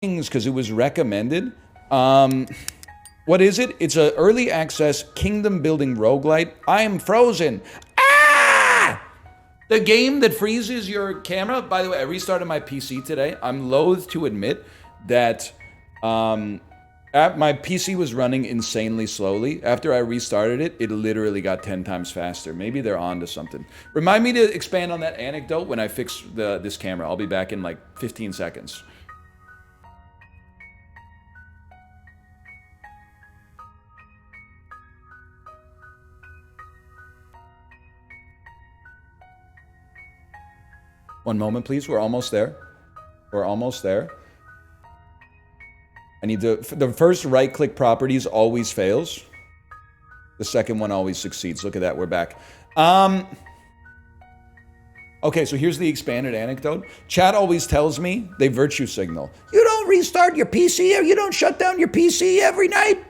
because it was recommended. What is it? It's an early access kingdom building roguelite. I am frozen. Ah! The game that freezes your camera. By the way, I restarted my PC today. I'm loath to admit that my PC was running insanely slowly. After I restarted it, it literally got 10 times faster. Maybe they're on to something. Remind me to expand on that anecdote when I fix this camera. I'll be back in like 15 seconds. One moment, please. We're almost there. We're almost there. I need to... The first right-click properties always fails. The second one always succeeds. Look at that. We're back. Okay, so here's the expanded anecdote. Chat always tells me they virtue signal. You don't restart your PC or you don't shut down your PC every night.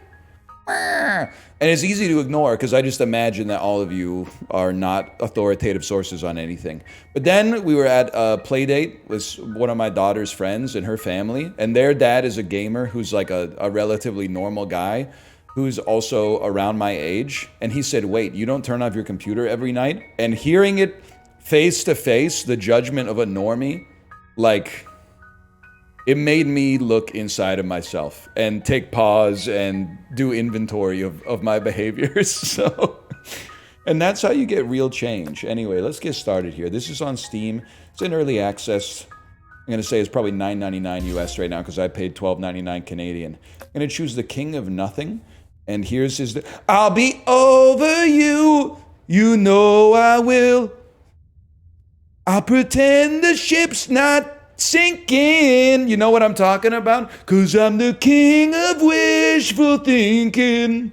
And it's easy to ignore because I just imagine that all of you are not authoritative sources on anything. But then we were at a play date with one of my daughter's friends and her family, and their dad is a gamer who's like a relatively normal guy who's also around my age. And he said, wait, you don't turn off your computer every night? And hearing it face to face, the judgment of a normie, like... it made me look inside of myself and take pause and do inventory of my behaviors. So, and that's how you get real change. Anyway, let's get started here. This is on Steam. It's in early access. I'm going to say it's probably $9.99 US right now because I paid $12.99 Canadian. I'm going to choose the King of Nothing. And here's his... I'll be over you. You know I will. I'll pretend the ship's not sinking. You know what I'm talking about? 'Cause I'm the king of wishful thinking.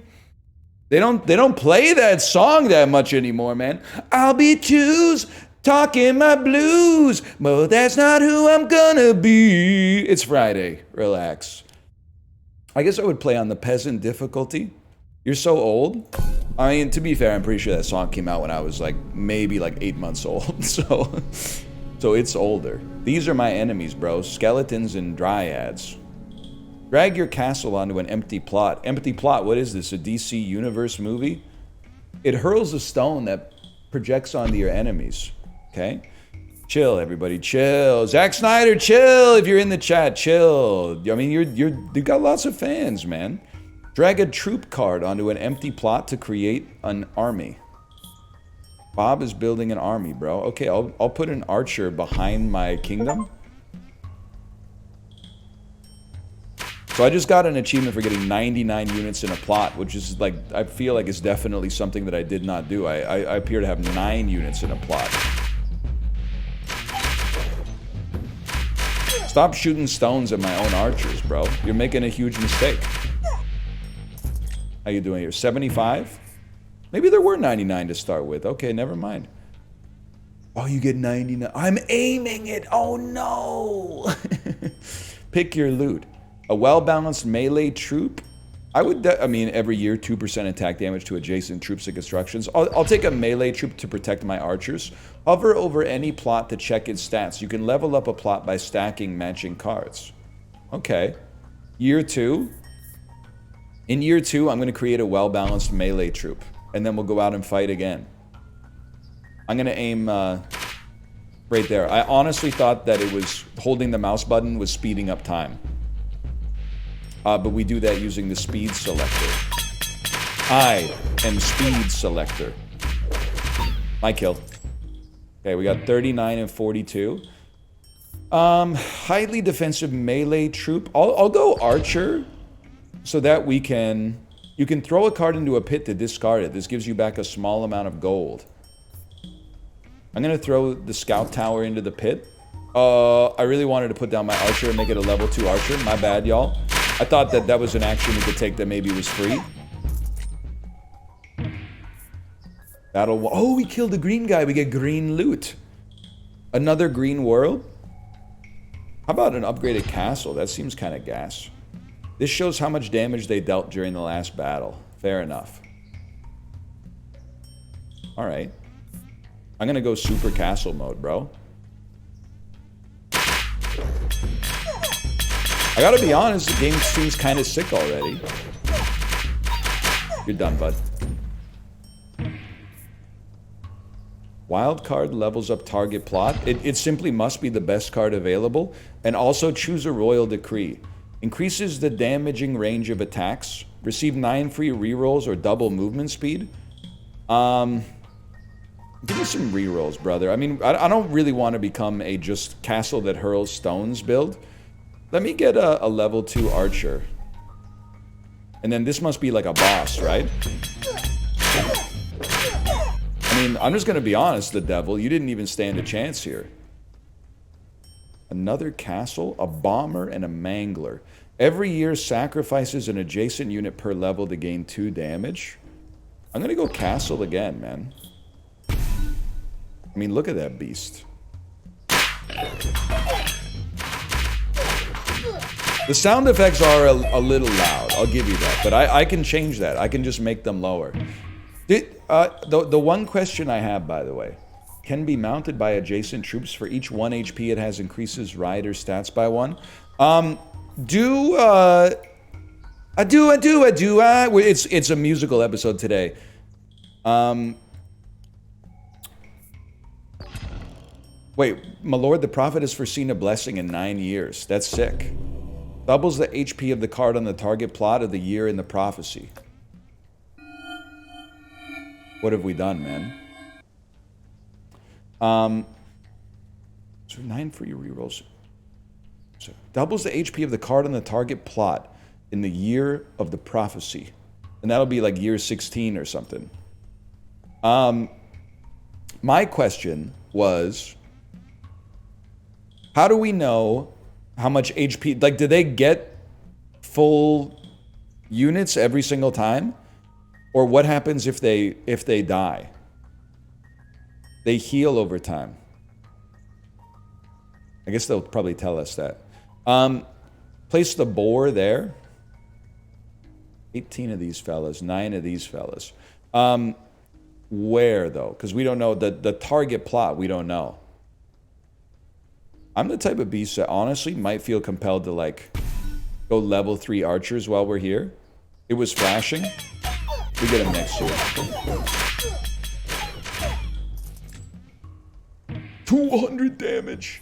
They don't play that song that much anymore, man. I'll be twos talking my blues, but that's not who I'm gonna be. It's Friday. Relax. I guess I would play on the peasant difficulty. You're so old. I mean, to be fair, I'm pretty sure that song came out when I was like maybe like 8 months old. So it's older. These are my enemies, bro. Skeletons and dryads. Drag your castle onto an empty plot. Empty plot, what is this? A DC Universe movie? It hurls a stone that projects onto your enemies. Okay? Chill, everybody. Chill. Zack Snyder, chill. If you're in the chat, chill. I mean, you've got lots of fans, man. Drag a troop card onto an empty plot to create an army. Bob is building an army, bro. Okay, I'll put an archer behind my kingdom. So I just got an achievement for getting 99 units in a plot, which is like, I feel like it's definitely something that I did not do. I appear to have 9 units in a plot. Stop shooting stones at my own archers, bro. You're making a huge mistake. How you doing here? 75? Maybe there were 99 to start with. Okay, never mind. Oh, you get 99. I'm aiming it. Oh, no. Pick your loot. A well-balanced melee troop. I mean, every year, 2% attack damage to adjacent troops and constructions. I'll take a melee troop to protect my archers. Hover over any plot to check its stats. You can level up a plot by stacking matching cards. Okay. Year 2. In year 2, I'm going to create a well-balanced melee troop. And then we'll go out and fight again. I'm going to aim right there. I honestly thought that it was holding the mouse button was speeding up time. But we do that using the speed selector. I am speed selector. My kill. Okay, we got 39 and 42. Highly defensive melee troop. I'll go archer so that we can... You can throw a card into a pit to discard it. This gives you back a small amount of gold. I'm going to throw the scout tower into the pit. I really wanted to put down my archer and make it a level 2 archer. My bad, y'all. I thought that that was an action we could take that maybe was free. Battle. Oh, we killed the green guy. We get green loot. Another green world? How about an upgraded castle? That seems kind of gas. This shows how much damage they dealt during the last battle. Fair enough. Alright. I'm gonna go super castle mode, bro. I gotta be honest, the game seems kind of sick already. You're done, bud. Wild card levels up target plot. It simply must be the best card available. And also choose a royal decree. Increases the damaging range of attacks. Receive 9 free rerolls or double movement speed. Give me some rerolls, brother. I mean, I don't really want to become a just castle that hurls stones build. Let me get a level 2 archer. And then this must be like a boss, right? I mean, I'm just going to be honest, the devil. You didn't even stand a chance here. Another castle, a bomber, and a mangler. Every year sacrifices an adjacent unit per level to gain 2 damage. I'm going to go castle again, man. I mean, look at that beast. The sound effects are a little loud, I'll give you that. But I can change that. I can just make them lower. The one question I have, by the way, can be mounted by adjacent troops. For each 1 HP it has increases rider stats by 1. It's a musical episode today. Wait, my lord, the prophet has foreseen a blessing in 9 years. That's sick. Doubles the HP of the card on the target plot of the year in the prophecy. What have we done, man? So 9 free rerolls. So doubles the HP of the card on the target plot in the year of the prophecy. And that'll be like year 16 or something. My question was, how do we know how much HP, like, do they get full units every single time? Or what happens if they die? They heal over time. I guess they'll probably tell us that. Place the boar there. 18 of these fellas, 9 of these fellas. Where, though? Because we don't know the target plot. We don't know. I'm the type of beast that honestly might feel compelled to, like, go level 3 archers while we're here. It was flashing. We get him next year. 200 damage.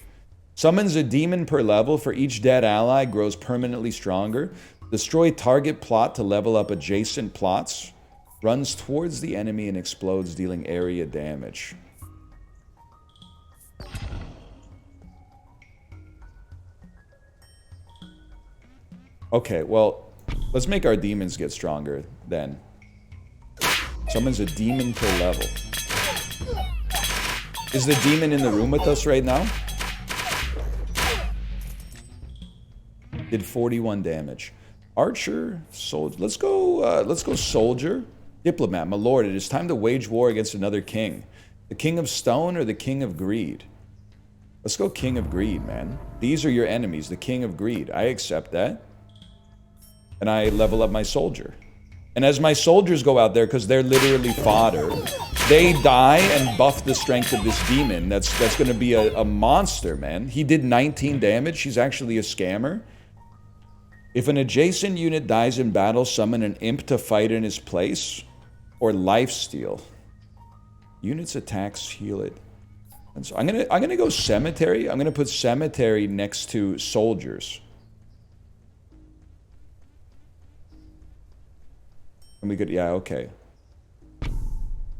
Summons a demon per level. For each dead ally, grows permanently stronger. Destroy target plot to level up adjacent plots. Runs towards the enemy and explodes, dealing area damage. Okay, well, let's make our demons get stronger then. Summons a demon per level. Is the demon in the room with us right now? Did 41 damage. Archer, soldier. Let's go soldier. Diplomat, my lord, it is time to wage war against another king. The king of stone or the king of greed? Let's go king of greed, man. These are your enemies, the king of greed. I accept that. And I level up my soldier. And as my soldiers go out there, because they're literally fodder, they die and buff the strength of this demon. That's going to be a monster, man. He did 19 damage. He's actually a scammer. If an adjacent unit dies in battle, summon an imp to fight in his place. Or lifesteal. Units attacks heal it. And so I'm gonna go cemetery. I'm gonna put cemetery next to soldiers. And we could, yeah, okay. And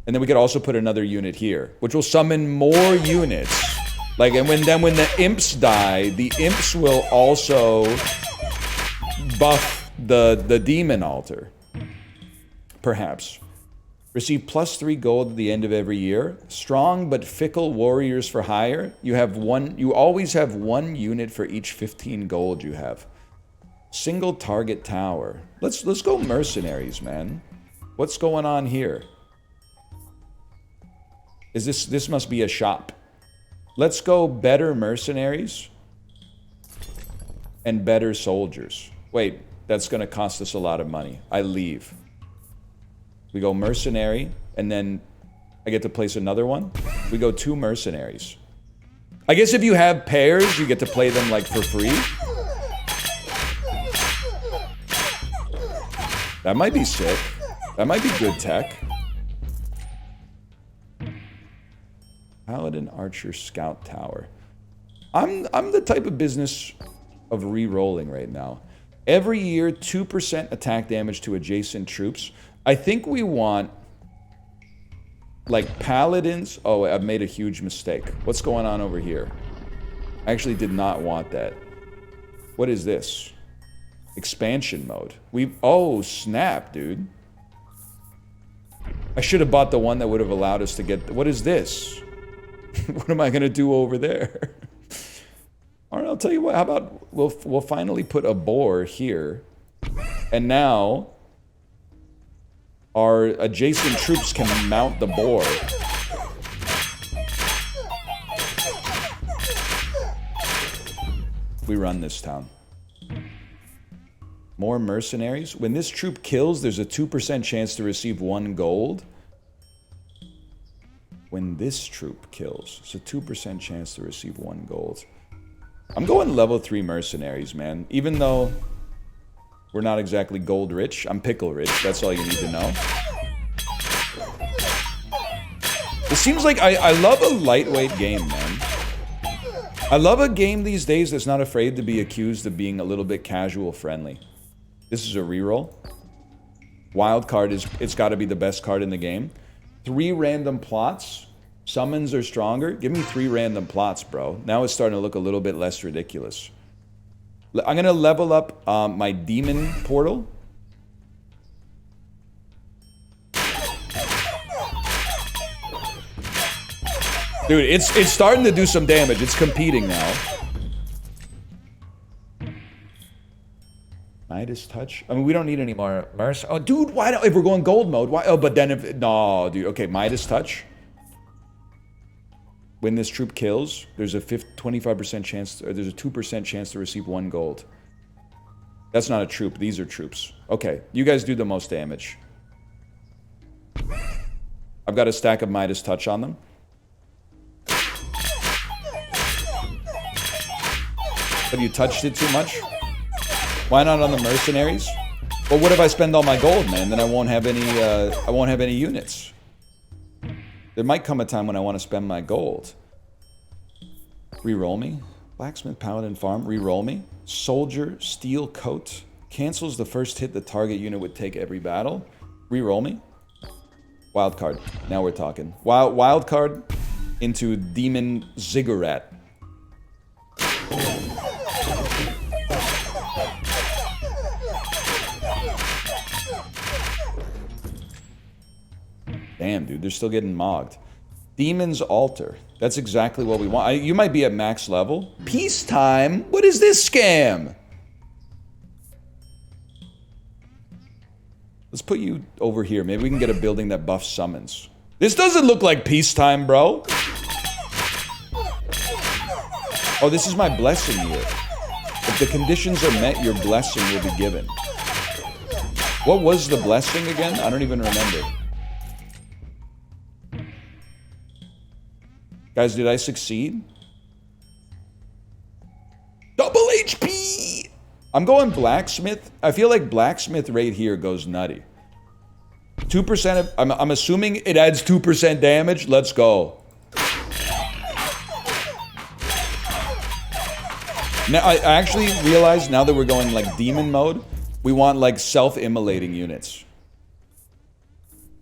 then we could also put another unit here, which will summon more units. Like, and when the imps die, the imps will also buff the demon altar. Perhaps. Receive +3 gold at the end of every year. Strong but fickle warriors for hire. You always have 1 unit for each 15 gold you have. Single target tower. Let's go mercenaries, man. What's going on here? Is this must be a shop. Let's go better mercenaries and better soldiers. Wait, that's going to cost us a lot of money. I leave. We go mercenary, and then I get to place another one. We go 2 mercenaries. I guess if you have pairs, you get to play them, like, for free. That might be sick. That might be good tech. Paladin Archer Scout Tower. I'm the type of business of re-rolling right now. Every year, 2% attack damage to adjacent troops. I think we want, like, paladins. Oh, I've made a huge mistake. What's going on over here? I actually did not want that. What is this? Expansion mode. Oh, snap, dude. I should have bought the one that would have allowed us to get... What is this? What am I going to do over there? All right, I'll tell you what. How about we'll finally put a boar here. And now our adjacent troops can mount the boar. We run this town. More mercenaries. When this troop kills, there's a 2% chance to receive 1 gold. When this troop kills, it's a 2% chance to receive 1 gold. I'm going level 3 mercenaries, man. Even though we're not exactly gold rich, I'm pickle rich. That's all you need to know. It seems like I love a lightweight game, man. I love a game these days that's not afraid to be accused of being a little bit casual friendly. This is a reroll. Wild card it's got to be the best card in the game. 3 random plots. Summons are stronger. Give me 3 random plots, bro. Now it's starting to look a little bit less ridiculous. I'm going to level up my demon portal. Dude, it's starting to do some damage. It's competing now. Midas touch. I mean, we don't need any more Merc. Oh, dude, why don't... If we're going gold mode, why... Oh, but then if... No, dude. Okay, Midas touch. When this troop kills, there's a 25% chance... Or there's a 2% chance to receive 1 gold. That's not a troop. These are troops. Okay, you guys do the most damage. I've got a stack of Midas touch on them. Have you touched it too much? Why not on the mercenaries? Well, what if I spend all my gold, man? Then I won't have any units. There might come a time when I want to spend my gold. Reroll me. Blacksmith, Paladin, Farm. Reroll me. Soldier, Steel Coat. Cancels the first hit the target unit would take every battle. Reroll me. Wild card. Now we're talking. Wild card into Demon Ziggurat. Damn, dude, they're still getting mogged. Demon's Altar. That's exactly what we want. You might be at max level. Peacetime? What is this scam? Let's put you over here. Maybe we can get a building that buffs summons. This doesn't look like peacetime, bro. Oh, this is my blessing year. If the conditions are met, your blessing will be given. What was the blessing again? I don't even remember. Guys, did I succeed? Double HP! I'm going blacksmith. I feel like blacksmith right here goes nutty. 2% of... I'm assuming it adds 2% damage. Let's go. Now, I actually realized now that we're going like demon mode, we want like self-immolating units.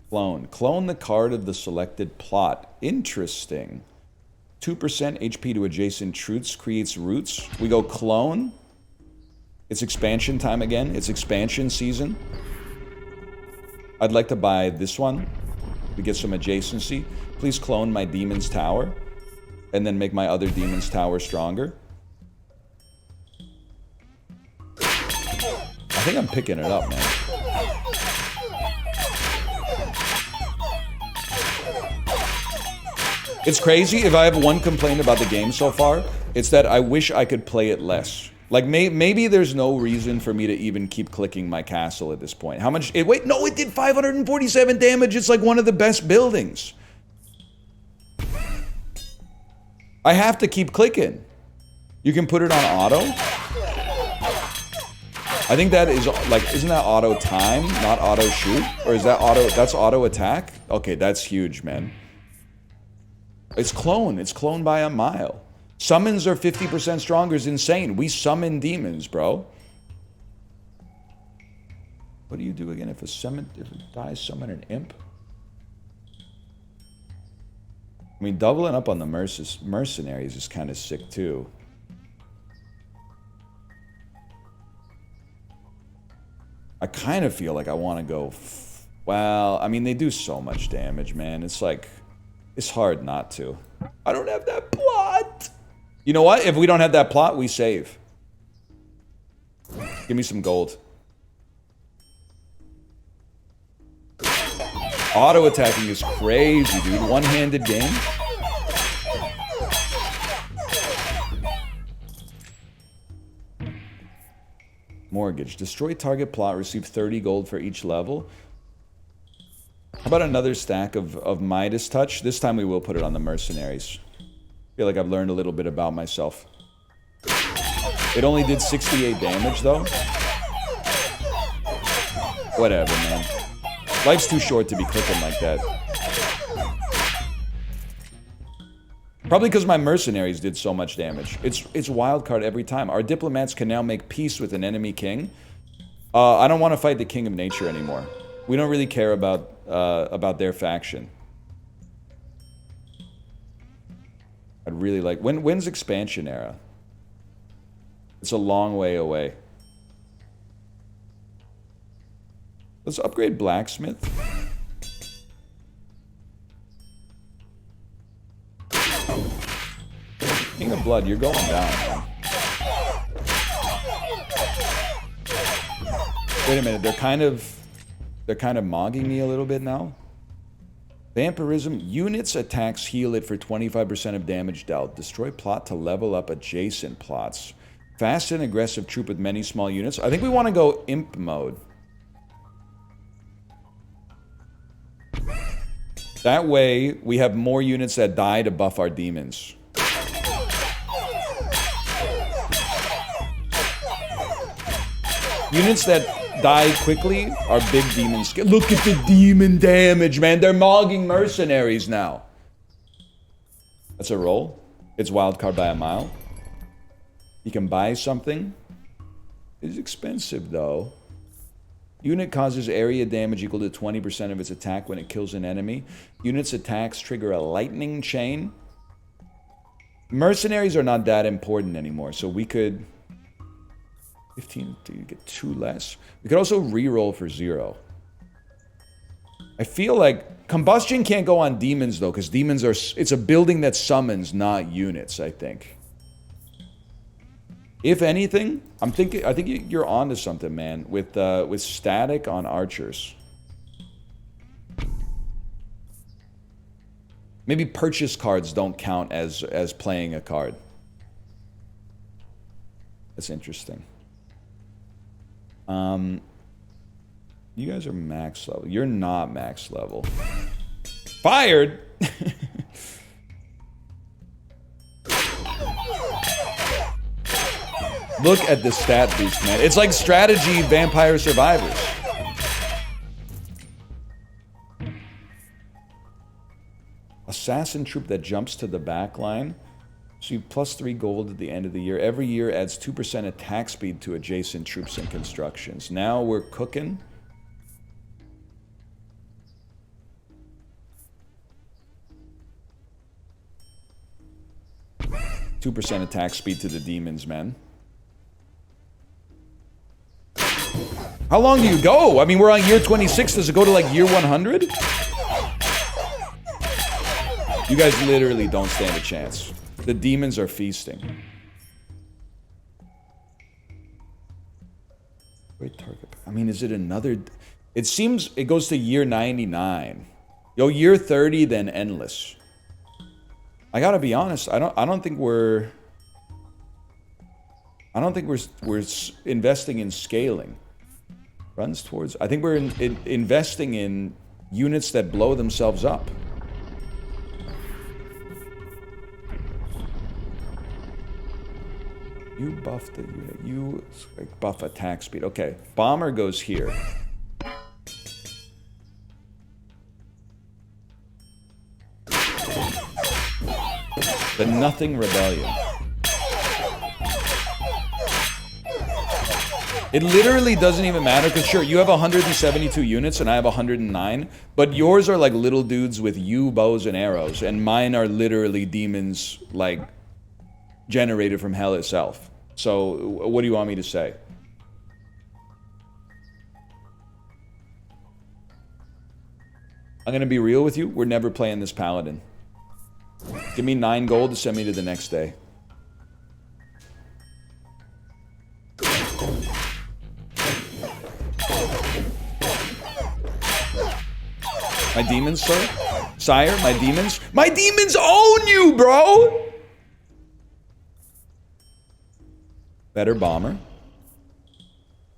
Clone. Clone the card of the selected plot. Interesting. 2% HP to adjacent troops creates roots. We go clone. It's expansion time again. It's expansion season. I'd like to buy this one to get some adjacency. Please clone my Demon's Tower and then make my other Demon's Tower stronger. I think I'm picking it up, man. It's crazy. If I have one complaint about the game so far, it's that I wish I could play it less. Like, maybe there's no reason for me to even keep clicking my castle at this point. How much... wait, no, it did 547 damage. It's like one of the best buildings. I have to keep clicking. You can put it on auto. I think that is, like, isn't that auto time, not auto shoot? Or is that auto, that's auto attack? Okay, that's huge, man. It's clone. It's cloned by a mile. Summons are 50% stronger is insane. We summon demons, bro. What do you do again if it dies, summon an imp? I mean, doubling up on the mercenaries is kind of sick, too. I kind of feel like I want to go... Well, I mean, they do so much damage, man. It's like... It's hard not to. I don't have that plot! You know what? If we don't have that plot, we save. Give me some gold. Auto-attacking is crazy, dude. One-handed game. Mortgage. Destroy target plot. Receive 30 gold for each level. How about another stack of Midas Touch? This time we will put it on the mercenaries. I feel like I've learned a little bit about myself. It only did 68 damage, though. Whatever, man. Life's too short to be clicking like that. Probably because my mercenaries did so much damage. It's wild card every time. Our diplomats can now make peace with an enemy king. I don't want to fight the king of nature anymore. We don't really care about their faction. I'd really like... When's expansion era? It's a long way away. Let's upgrade blacksmith. King of Blood, you're going down, man. Wait a minute, they're kind of mogging me a little bit now. Vampirism. Units attacks heal it for 25% of damage dealt. Destroy plot to level up adjacent plots. Fast and aggressive troop with many small units. I think we want to go imp mode. That way, we have more units that die to buff our demons. Units that die quickly are big demons. Look at the demon damage, man. They're mogging mercenaries now. That's a roll. It's wildcard by a mile. You can buy something. It's expensive, though. Unit causes area damage equal to 20% of its attack when it kills an enemy. Unit's attacks trigger a lightning chain. Mercenaries are not that important anymore, so we could... 15 to get 2 less. We could also reroll for 0. I feel like... Combustion can't go on demons, though, because demons are... It's a building that summons, not units, I think. If anything, I think you're onto something, man. With static on archers, maybe purchase cards don't count as playing a card. That's interesting. You guys are max level. You're not max level. Fired. Look at the stat boost, man. It's like strategy Vampire Survivors. Assassin troop that jumps to the back line. So you +3 gold at the end of the year. Every year adds 2% attack speed to adjacent troops and constructions. Now we're cooking. %2 attack speed to the demons, man. How long do you go? I mean, we're on year 26. Does it go to, like, year 100? You guys literally don't stand a chance. The demons are feasting. Wait, target. I mean, is it another... It seems it goes to year 99. Yo, year 30, then endless. I gotta be honest. I don't think we're investing in scaling. Runs towards... I think we're investing in units that blow themselves up. You buff the unit. You buff attack speed. Okay. Bomber goes here. The Nothing Rebellion. It literally doesn't even matter, because sure, you have 172 units and I have 109, but yours are like little dudes with yew bows and arrows, and mine are literally demons, like, generated from hell itself. So, what do you want me to say? I'm gonna be real with you, we're never playing this paladin. Give me 9 gold to send me to the next day. My demons, sir? Sire, my demons? My demons own you, bro! Better bomber.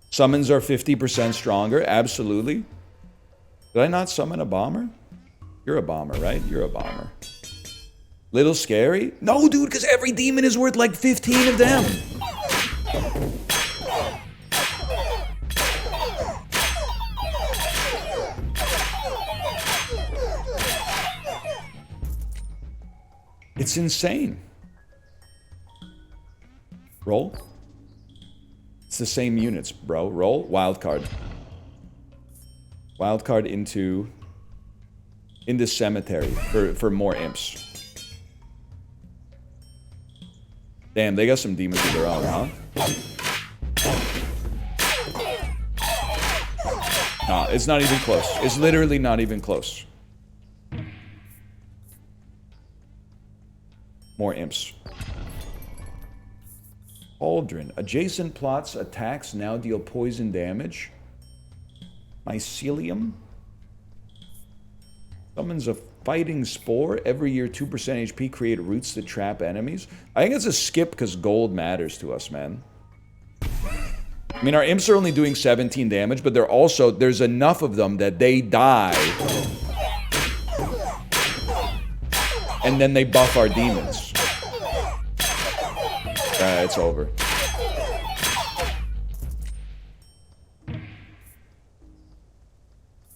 Summons are 50% stronger, absolutely. Did I not summon a bomber? You're a bomber, right? You're a bomber. Little scary? No, dude, because every demon is worth like 15 of them. It's insane. Roll. It's the same units, bro. Roll. Wild card. Wild card into cemetery for more imps. Damn, they got some demons of their own, huh? Nah, it's not even close. It's literally not even close. More imps. Aldrin. Adjacent plots attacks now deal poison damage. Mycelium. Summons a fighting spore. Every year 2% HP, create roots to trap enemies. I think it's a skip because gold matters to us, man. I mean, our imps are only doing 17 damage, but they're also, there's enough of them that they die. And then they buff our demons. It's over.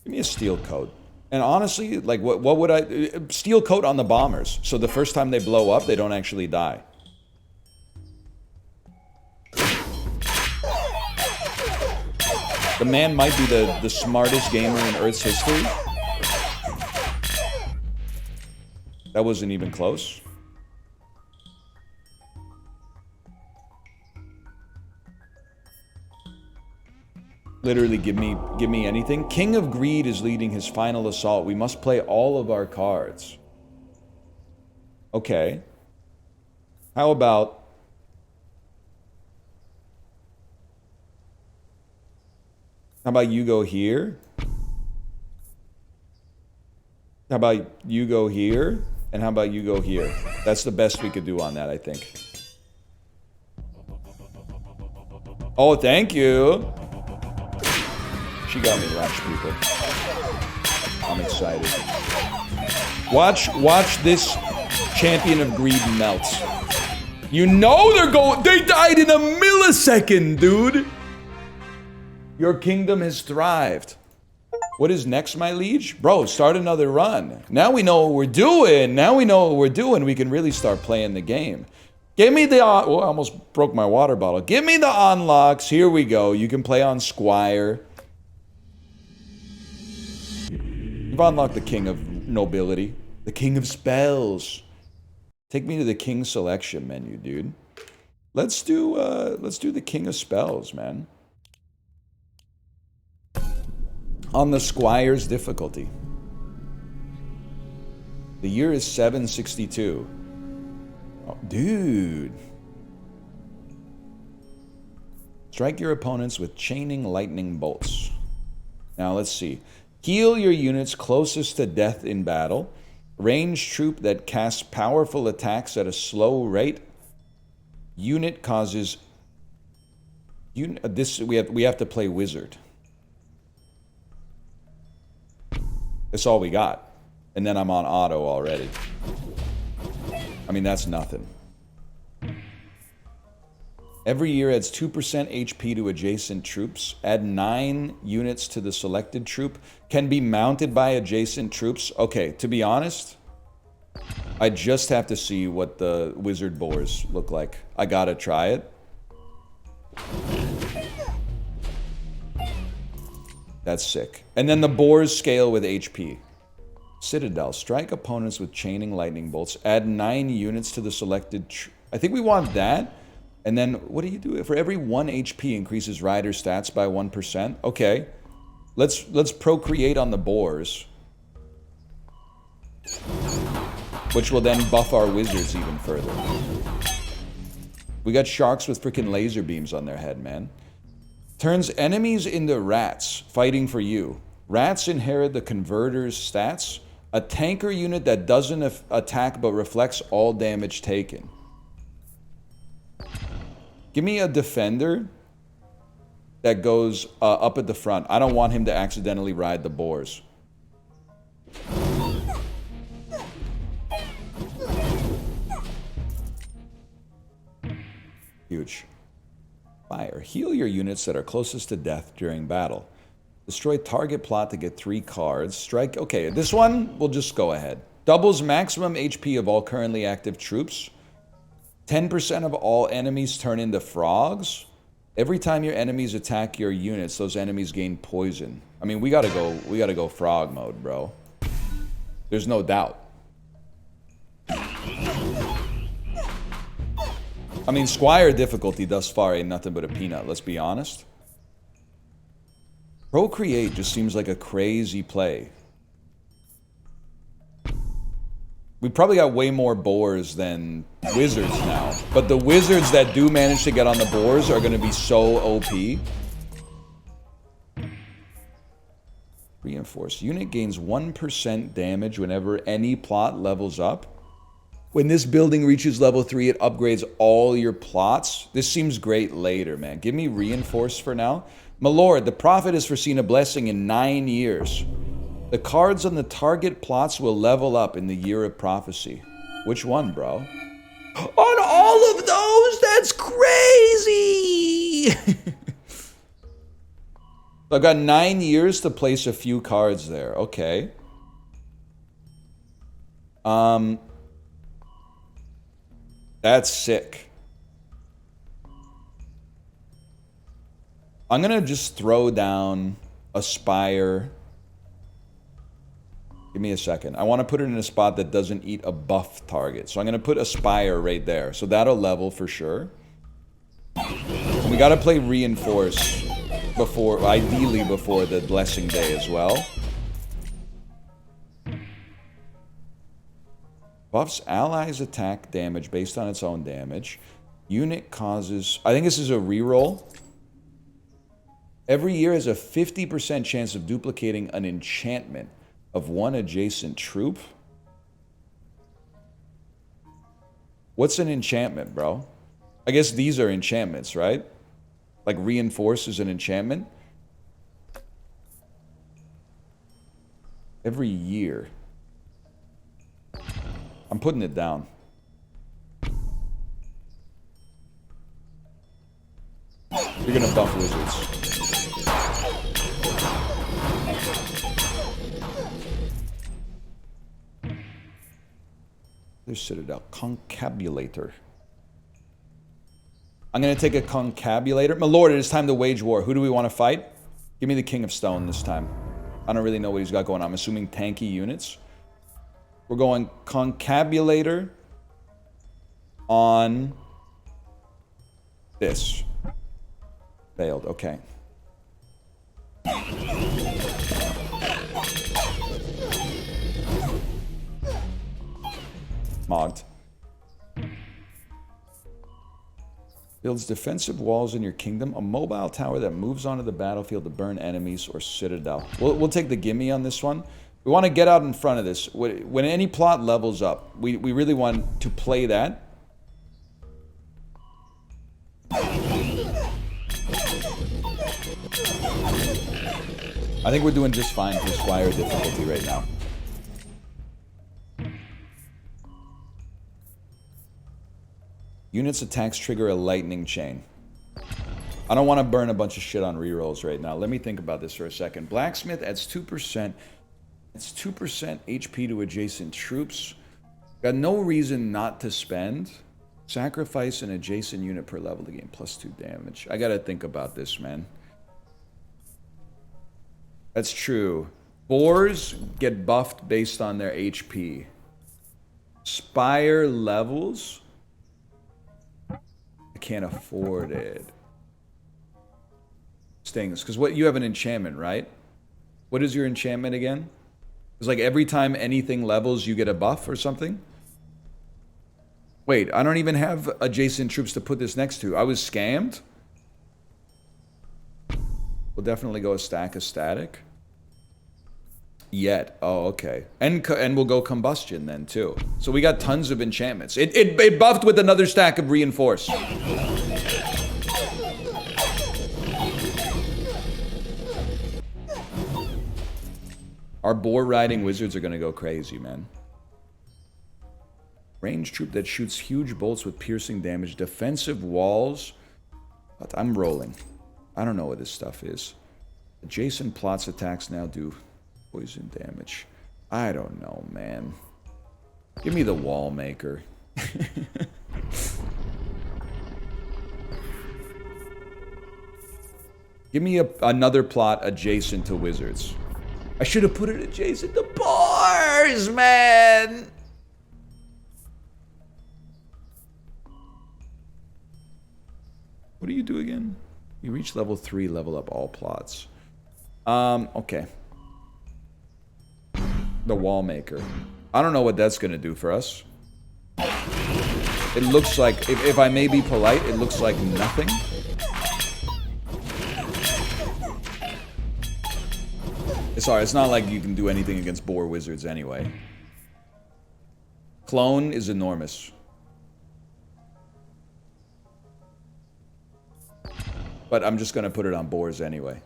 Give me a steel coat. And honestly, like, what would I... Steel coat on the bombers. So the first time they blow up, they don't actually die. The man might be the smartest gamer in Earth's history. That wasn't even close. Literally, give me anything. King of Greed is leading his final assault. We must play all of our cards. Okay. How about... How about you go here? How about you go here? And how about you go here? That's the best we could do on that, I think. Oh, thank you. She got me lunch, people. I'm excited. Watch this champion of greed melt. You know they're going... They died in a millisecond, dude! Your kingdom has thrived. What is next, my liege? Bro, start another run. Now we know what we're doing. Now we know what we're doing. We can really start playing the game. Give me the... Oh, I almost broke my water bottle. Give me the unlocks. Here we go. You can play on Squire. You've unlocked the king of nobility. The king of spells. Take me to the king selection menu, dude. Let's do the king of spells, man. On the Squire's difficulty. The year is 762. Oh, dude. Strike your opponents with chaining lightning bolts. Now let's see. Heal your units closest to death in battle. Ranged troop that casts powerful attacks at a slow rate. Unit causes... we have to play wizard. That's all we got. And then I'm on auto already. I mean, that's nothing. Every year adds 2% HP to adjacent troops. Add 9 units to the selected troop. Can be mounted by adjacent troops. Okay, to be honest, I just have to see what the wizard boars look like. I gotta try it. That's sick. And then the boars scale with HP. Citadel. Strike opponents with chaining lightning bolts. Add 9 units to the selected... I think we want that. And then, what do you do? For every 1 HP increases rider stats by 1%. Okay. Let's procreate on the boars. Which will then buff our wizards even further. We got sharks with freaking laser beams on their head, man. Turns enemies into rats, fighting for you. Rats inherit the converter's stats. A tanker unit that doesn't attack but reflects all damage taken. Give me a defender that goes up at the front. I don't want him to accidentally ride the boars. Huge. Fire. Heal your units that are closest to death during battle. Destroy target plot to get 3 cards. Strike. Okay, this one, we'll just go ahead. Doubles maximum HP of all currently active troops. 10% of all enemies turn into frogs. Every time your enemies attack your units, those enemies gain poison. I mean, we gotta go frog mode, bro. There's no doubt. I mean, Squire difficulty thus far ain't nothing but a peanut, let's be honest. Procreate just seems like a crazy play. We probably got way more boars than wizards now. But the wizards that do manage to get on the boars are going to be so OP. Reinforce. Unit gains 1% damage whenever any plot levels up. When this building reaches level 3, it upgrades all your plots. This seems great later, man. Give me reinforce for now. My lord, the prophet has foreseen a blessing in 9 years. The cards on the target plots will level up in the year of prophecy. Which one, bro? On all of those? That's crazy! I've got 9 years to place a few cards there. Okay. That's sick. I'm gonna just throw down Aspire. Give me a second. I want to put it in a spot that doesn't eat a buff target. So I'm going to put Aspire right there. So that'll level for sure. And we got to play Reinforce before, ideally before the Blessing Day as well. Buffs allies attack damage based on its own damage. Unit causes... I think this is a reroll. Every year has a 50% chance of duplicating an enchantment of 1 adjacent troop. What's an enchantment, bro? I guess these are enchantments, right? Like Reinforce is an enchantment. Every year. I'm putting it down. You're gonna buff wizards. There's Citadel. Concabulator. I'm going to take a Concabulator. My lord, it is time to wage war. Who do we want to fight? Give me the King of Stone this time. I don't really know what he's got going on. I'm assuming tanky units. We're going Concabulator on this. Failed. Okay. Mogged. Builds defensive walls in your kingdom. A mobile tower that moves onto the battlefield to burn enemies or citadel. We'll take the gimme on this one. We want to get out in front of this. When any plot levels up, we really want to play that. I think we're doing just fine for Squire difficulty right now. Units attacks trigger a lightning chain. I don't want to burn a bunch of shit on rerolls right now. Let me think about this for a second. Blacksmith adds 2%. It's 2% HP to adjacent troops. Got no reason not to spend. Sacrifice an adjacent unit per level to gain +2 damage. I gotta think about this, man. That's true. Boars get buffed based on their HP. Spire levels? I can't afford it. Stings, because what you have an enchantment, right? What is your enchantment again? It's like every time anything levels, you get a buff or something? Wait, I don't even have adjacent troops to put this next to. I was scammed? We'll definitely go a stack of static. Yet. Oh, okay. And we'll go combustion then, too. So we got tons of enchantments. It buffed with another stack of reinforce. Our boar riding wizards are going to go crazy, man. Ranged troop that shoots huge bolts with piercing damage. Defensive walls. But I'm rolling. I don't know what this stuff is. Adjacent plots attacks now do poison damage. I don't know, man. Give me the wall maker. Give me another plot adjacent to wizards. I should have put it adjacent to boars, man! What do you do again? You reach level 3, level up all plots. Okay. The wall maker. I don't know what that's gonna do for us. It looks like, if I may be polite, it looks like nothing. Sorry, it's not like you can do anything against boar wizards anyway. Clone is enormous. But I'm just gonna put it on boars anyway.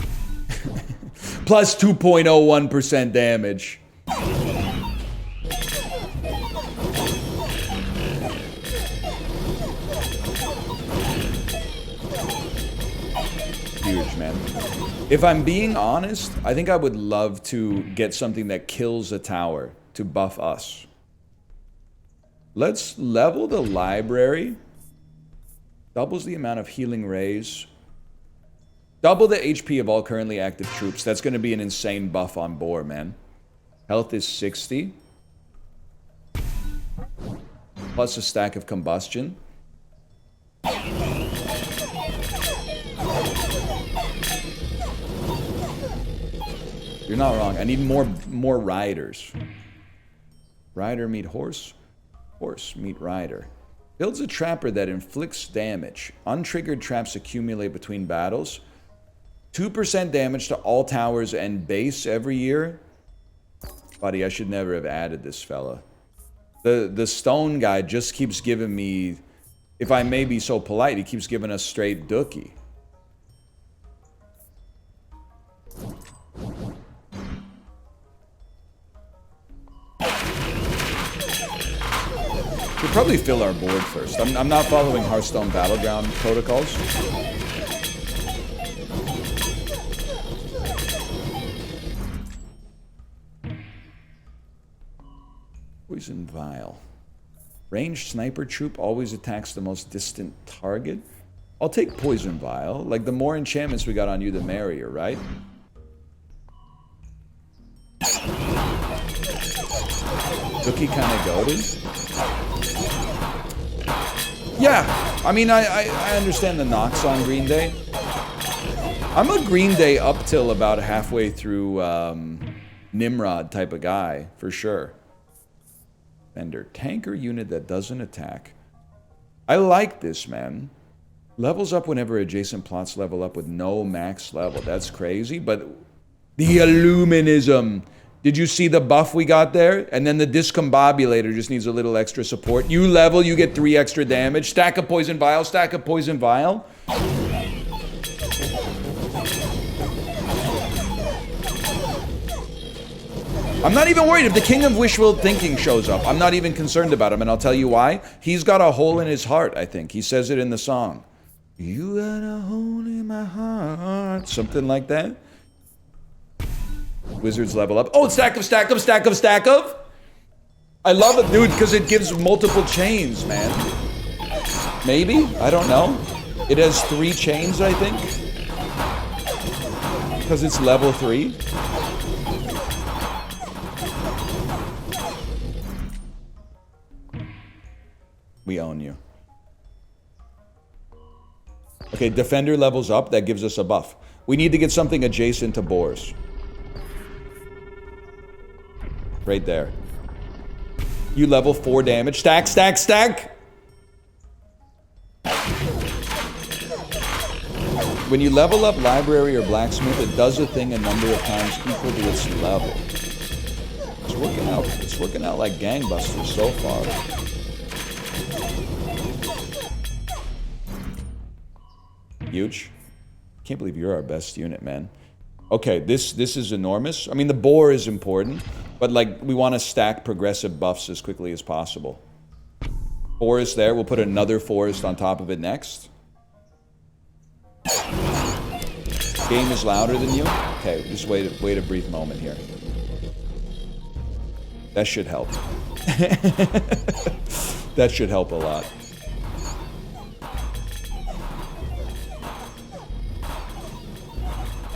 Plus 2.01% damage. Huge, man. If I'm being honest, I think I would love to get something that kills a tower to buff us. Let's level the library. Doubles the amount of healing rays. Double the HP of all currently active troops. That's going to be an insane buff on boar, man. Health is 60. Plus a stack of combustion. You're not wrong. I need more riders. Rider meet horse. Horse meet rider. Builds a trapper that inflicts damage. Untriggered traps accumulate between battles. 2% damage to all towers and base every year. Buddy, I should never have added this fella. The stone guy just keeps giving me, if I may be so polite, he keeps giving us straight dookie. We'll probably fill our board first. I'm not following Hearthstone Battleground protocols. Poison Vial. Ranged sniper troop always attacks the most distant target. I'll take Poison Vial. Like, the more enchantments we got on you, the merrier, right? Dookie kind of goated. Yeah, I mean, I understand the knocks on Green Day. I'm a Green Day up till about halfway through Nimrod type of guy, for sure. Vendor. Tanker unit that doesn't attack. I like this, man. Levels up whenever adjacent plots level up with no max level. That's crazy, but the Illuminism. Did you see the buff we got there? And then the Discombobulator just needs a little extra support. You level, you get 3 extra damage. Stack of Poison Vial, stack of Poison Vial. I'm not even worried if the King of Wishful Thinking shows up. I'm not even concerned about him, and I'll tell you why. He's got a hole in his heart, I think. He says it in the song. You got a hole in my heart. Something like that. Wizards level up. Oh, stack of, stack of, stack of, stack of. I love it, dude, because it gives multiple chains, man. Maybe? I don't know. It has 3 chains, I think. Because it's level 3. We own you. Okay, defender levels up. That gives us a buff. We need to get something adjacent to boars. Right there. You level 4 damage. Stack, stack, stack! When you level up library or blacksmith, it does a thing a number of times equal to its level. It's working out. It's working out like gangbusters so far. Huge. Can't believe you're our best unit, man. Okay, this is enormous. I mean, the boar is important, but like we want to stack progressive buffs as quickly as possible. Forest there. We'll put another forest on top of it next. Game is louder than you. Okay, just wait a brief moment here. That should help. That should help a lot.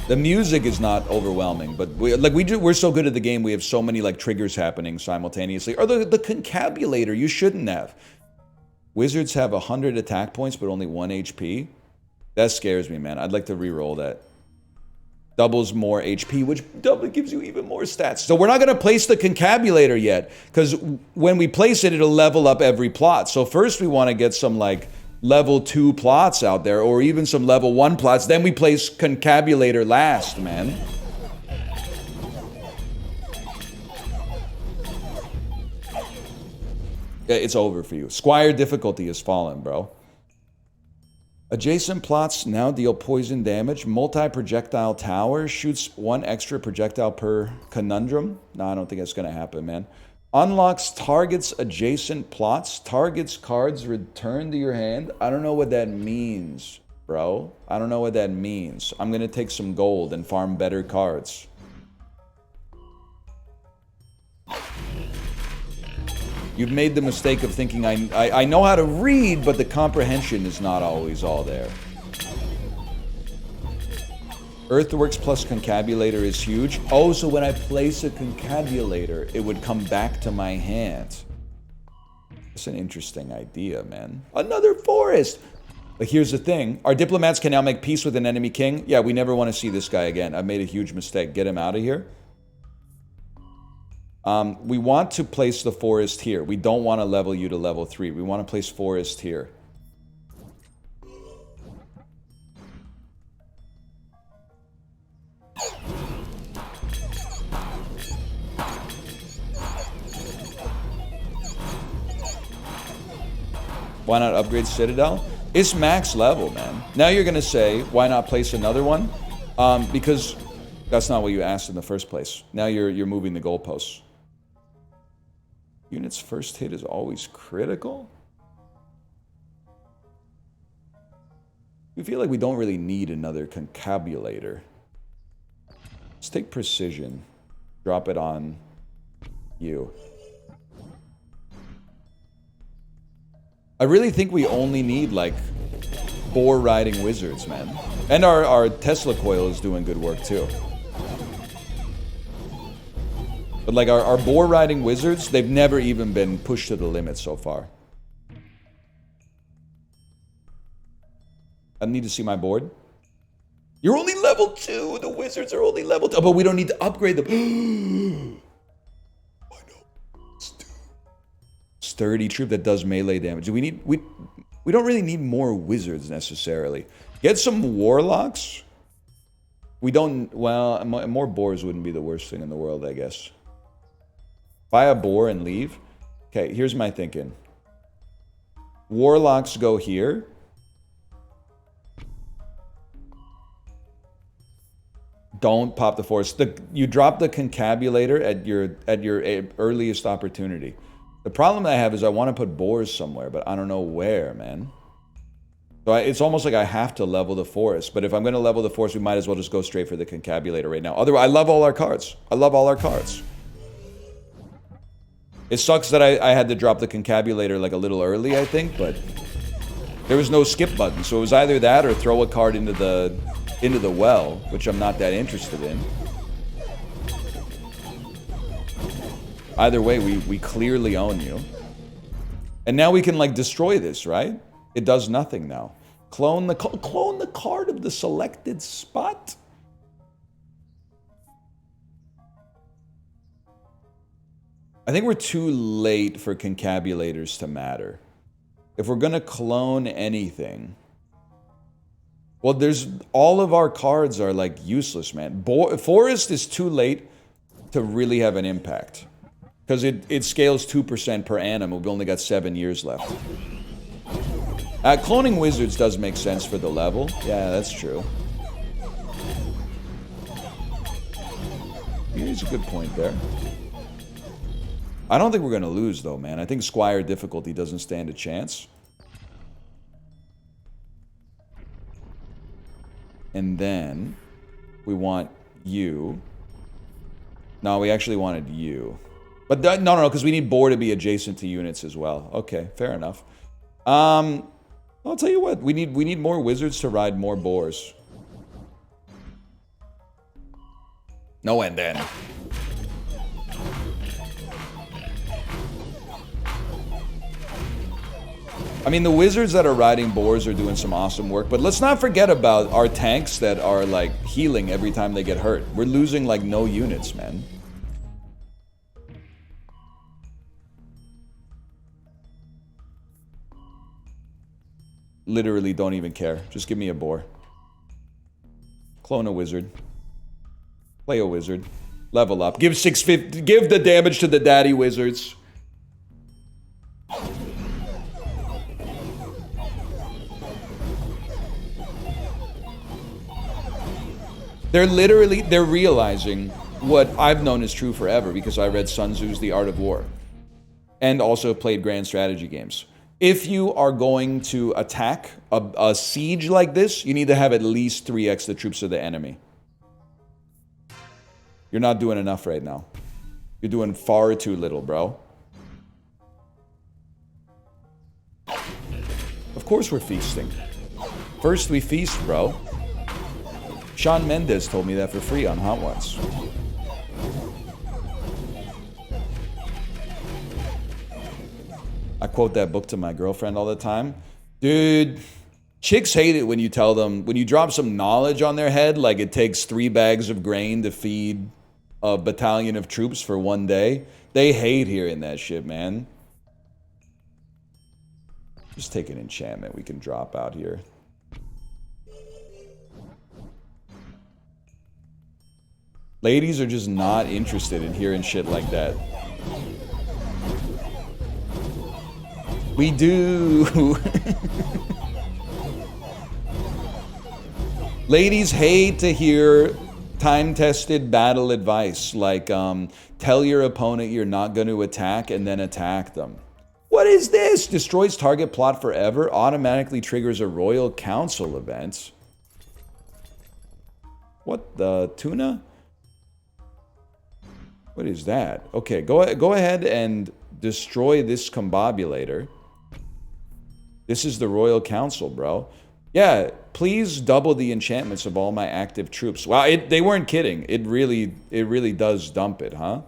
The music is not overwhelming, but we're so good at the game, we have so many like triggers happening simultaneously. Or the concabulator, you shouldn't have. Wizards have 100 attack points, but only 1 HP. That scares me, man. I'd like to re-roll that. Doubles more HP, which doubly gives you even more stats. So we're not going to place the concabulator yet, because when we place it, it'll level up every plot. So first we want to get some like level 2 plots out there, or even some level 1 plots. Then we place concabulator last, man. It's over for you. Squire difficulty has fallen, bro. Adjacent plots now deal poison damage. Multi-projectile tower shoots 1 extra projectile per conundrum. No, I don't think that's going to happen, man. Unlocks targets adjacent plots. Targets cards return to your hand. I don't know what that means, bro. I don't know what that means. I'm going to take some gold and farm better cards. You've made the mistake of thinking I know how to read, but the comprehension is not always all there. Earthworks plus concabulator is huge. Oh, so when I place a concabulator, it would come back to my hand. That's an interesting idea, man. Another forest! But here's the thing. Our diplomats can now make peace with an enemy king. Yeah, we never want to see this guy again. I made a huge mistake. Get him out of here. We want to place the forest here. We don't want to level you to level 3. We want to place forest here. Why not upgrade Citadel? It's max level, man. Now you're going to say, why not place another one? Because that's not what you asked in the first place. Now you're moving the goalposts. Unit's first hit is always critical? We feel like we don't really need another concabulator. Let's take precision. Drop it on you. I really think we only need, like, boar riding wizards, man. And our Tesla coil is doing good work, too. But, like, our boar riding wizards, they've never even been pushed to the limit so far. I need to see my board. You're only level 2! The wizards are only level 2! Oh, but we don't need to upgrade them. I know. Sturdy troop that does melee damage. Do we need... We don't really need more wizards, necessarily. Get some warlocks. We don't... Well, more boars wouldn't be the worst thing in the world, I guess. Buy a boar and leave. Okay, here's my thinking. Warlocks go here. Don't pop the force. You drop the concabulator at your earliest opportunity. The problem I have is I want to put boars somewhere, but I don't know where, man. So it's almost like I have to level the forest. But if I'm going to level the forest, we might as well just go straight for the concabulator right now. Otherwise, I love all our cards. I love all our cards. It sucks that I had to drop the concabulator like a little early, I think, but there was no skip button. So it was either that or throw a card into the well, which I'm not that interested in. Either way, we clearly own you. And now we can, like, destroy this, right? It does nothing now. Clone the card of the selected spot. I think we're too late for concabulators to matter. If we're gonna clone anything... Well, all of our cards are, like, useless, man. Forest is too late to really have an impact. Because it scales 2% per annum. We've only got 7 years left. Cloning wizards does make sense for the level. Yeah, that's true. Here's a good point there. I don't think we're going to lose, though, man. I think Squire difficulty doesn't stand a chance. And then we want you. No, we actually wanted you. But no, because we need boar to be adjacent to units as well. Okay, fair enough. I'll tell you what, we need more wizards to ride more boars. No and then. I mean, the wizards that are riding boars are doing some awesome work, but let's not forget about our tanks that are, like, healing every time they get hurt. We're losing, like, no units, man. Literally don't even care. Just give me a boar. Clone a wizard. Play a wizard. Level up. Give 650. Give the damage to the daddy wizards. They're realizing what I've known is true forever because I read Sun Tzu's The Art of War. And also played grand strategy games. If you are going to attack a siege like this, you need to have at least 3x the troops of the enemy. You're not doing enough right now. You're doing far too little, bro. Of course we're feasting. First we feast, bro. Shawn Mendes told me that for free on Hot Ones. I quote that book to my girlfriend all the time. Dude, chicks hate it when you tell them, when you drop some knowledge on their head, like it takes 3 bags of grain to feed a battalion of troops for 1 day. They hate hearing that shit, man. Just take an enchantment we can drop out here. Ladies are just not interested in hearing shit like that. We do. Ladies hate to hear time-tested battle advice, like tell your opponent you're not going to attack and then attack them. What is this? Destroys target plot forever, automatically triggers a Royal Council event. What the tuna? What is that? Okay, go ahead and destroy this combobulator. This is the Royal Council, bro. Yeah, please double the enchantments of all my active troops. Wow, they weren't kidding. It really does dump it, huh?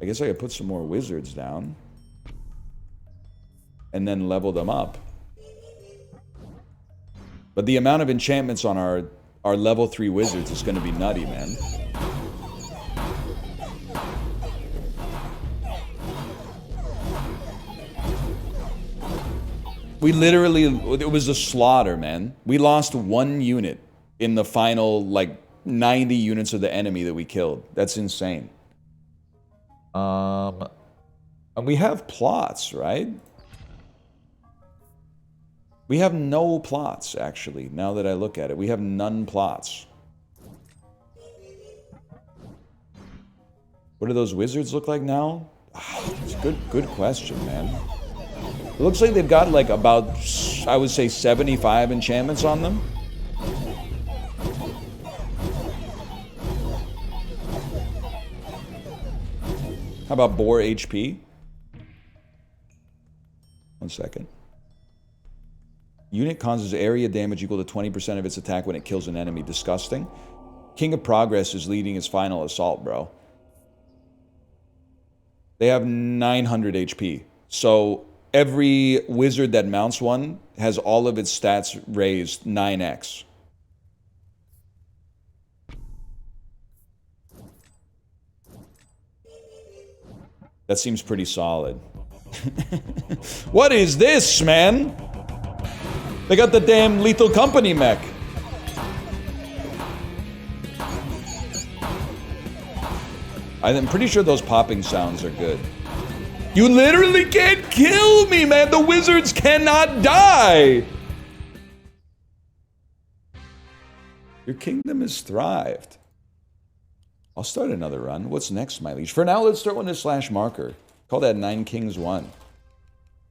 I guess I could put some more wizards down. And then level them up. But the amount of enchantments on our level 3 wizards is going to be nutty, man. We literally, it was a slaughter, man. We lost 1 unit in the final, like, 90 units of the enemy that we killed. That's insane. And we have plots, right? We have no plots, actually, now that I look at it. We have none plots. What do those wizards look like now? It's a good question, man. It looks like they've got like about, I would say, 75 enchantments on them. How about boar HP? 1 second. Unit causes area damage equal to 20% of its attack when it kills an enemy. Disgusting. King of Progress is leading its final assault, bro. They have 900 HP. So every wizard that mounts one has all of its stats raised 9x. That seems pretty solid. What is this, man? They got the damn Lethal Company mech. I'm pretty sure those popping sounds are good. You literally can't kill me, man! The wizards cannot die! Your kingdom has thrived. I'll start another run. What's next, my liege? For now, let's start with a slash marker. Call that 9 Kings 1.